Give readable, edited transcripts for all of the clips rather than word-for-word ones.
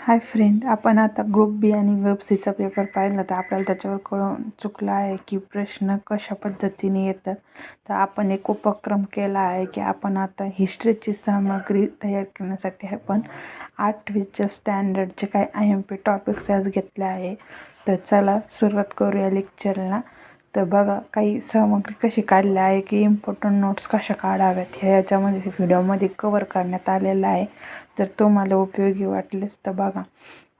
Hi friend, आपण आता group बी आणि ग्रुप सीचा पेपर पाहिला तर आपल्याला त्याच्यावर कळून चुकलं आहे की प्रश्न कशा पद्धतीने येतात. तर आपण एक उपक्रम केला आहे की आपण आता हिस्ट्रीची सामग्री तयार करण्यासाठी आपण 8वीच्या स्टँडर्डचे काही IMP टॉपिक्स आज घेतले आहे. तर चला सुरुवात करूया लेक्चरला. तर बघा, काही सामग्री कशी काढली आहे की इम्पॉर्टंट नोट्स कशा काढाव्यात ह्या याच्यामध्ये व्हिडिओमध्ये कवर करण्यात आलेलं आहे. जर तुम्हाला उपयोगी वाटलेस तर बघा.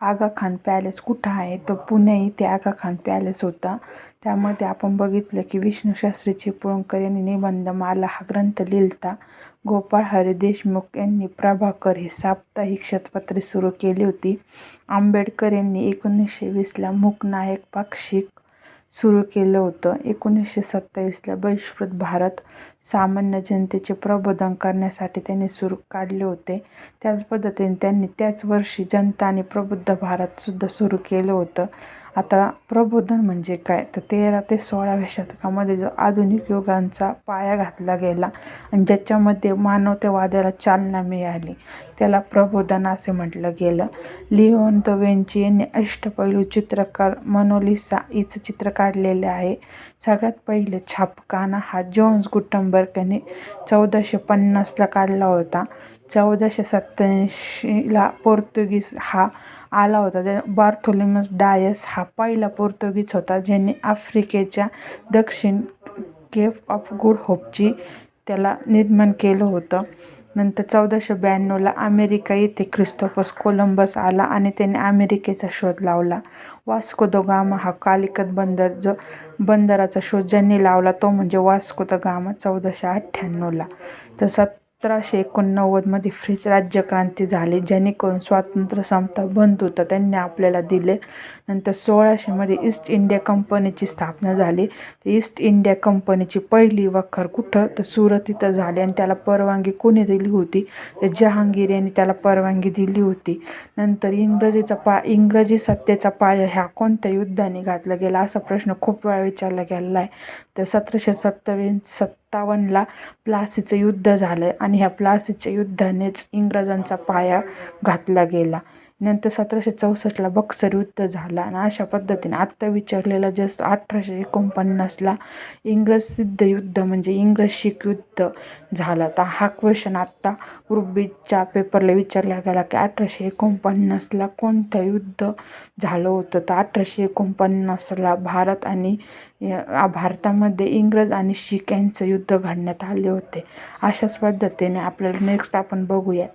आगा खान पॅलेस कुठं आहे? तर पुणे इथे आगा खान पॅलेस होता. त्यामध्ये आपण बघितलं की विष्णूशास्त्री चिपळूणकर यांनी निबंधमाला हा ग्रंथ लिहिलता. गोपाळ हरी देशमुख यांनी प्रभाकर हे साप्ताहिक शतपत्रे सुरू केली होती. आंबेडकर यांनी 1920ला मूकनायक पाक्षिक सुरू केलं होतं. 1927ला बहिष्कृत भारत सामान्य जनतेचे प्रबोधन करण्यासाठी त्यांनी सुरू काढले होते. त्याच पद्धतीने त्यांनी त्याच वर्षी जनता आणि प्रबुद्ध भारतसुद्धा सुरू केलं होतं. आता प्रबोधन म्हणजे काय? तर 13 ते 16व्या शतकामध्ये जो आधुनिक युगांचा पाया घातला गेला आणि ज्याच्यामध्ये मानवतेवादाला चालना मिळाली त्याला प्रबोधन असे म्हटलं गेलं. लिओन द विंची यांनी अष्टपैलू चित्रकार मोनालिसा हिचं चित्र काढलेले आहे. सगळ्यात पहिले छापखाना हा जोन्स गुटेनबर्ग यांनी 1450ला काढला होता. 1487ला पोर्तुगीज हा आला होता. बार्थोलोमेस डायस हा पहिला पोर्तुगीज होता ज्यांनी आफ्रिकेच्या दक्षिण केप ऑफ गुड होपची त्याला निर्माण केलं होतं. नंतर 1492ला अमेरिका येथे क्रिस्तोफर कोलंबस आला आणि त्याने अमेरिकेचा शोध लावला. वास्को द गामा हा कालिकत बंदराचा शोध ज्यांनी लावला तो म्हणजे वास्को द गामा 1498ला. तर 1789मध्ये फ्रेंच राज्यक्रांती झाली जेणेकरून स्वातंत्र्य समता बंद होतं त्यांनी आपल्याला दिले. नंतर 1600मध्ये ईस्ट इंडिया कंपनीची स्थापना झाली. ईस्ट इंडिया कंपनीची पहिली वखार कुठं? तर सुरत इथं झाली आणि त्याला परवानगी कोणी दिली होती? तर जहांगीर यांनी त्याला परवानगी दिली होती. नंतर इंग्रजी सत्तेचा पाया ह्या कोणत्या युद्धाने घातला गेला असा प्रश्न खूप वेळा विचारला गेलेला आहे. तर 1757ला प्लासीचं युद्ध झालं आणि ह्या प्लासीच्या युद्धानेच इंग्रजांचा पाया घातला गेला. नंतर 1764ला बक्सर युद्ध झाला आणि अशा पद्धतीने आत्ता विचारलेलं जस्ट 1849ला इंग्रज सिद्ध युद्ध म्हणजे इंग्रज शीख युद्ध झाला. तर हा क्वेश्चन आत्ता ग्रुप बीच्या पेपरला विचारला गेला की 1849ला कोणतं युद्ध झालं होतं? तर 1849ला भारतामध्ये इंग्रज आणि शीख यांचं युद्ध घडण्यात आले होते. अशाच पद्धतीने आपल्याला नेक्स्ट आपण बघूया.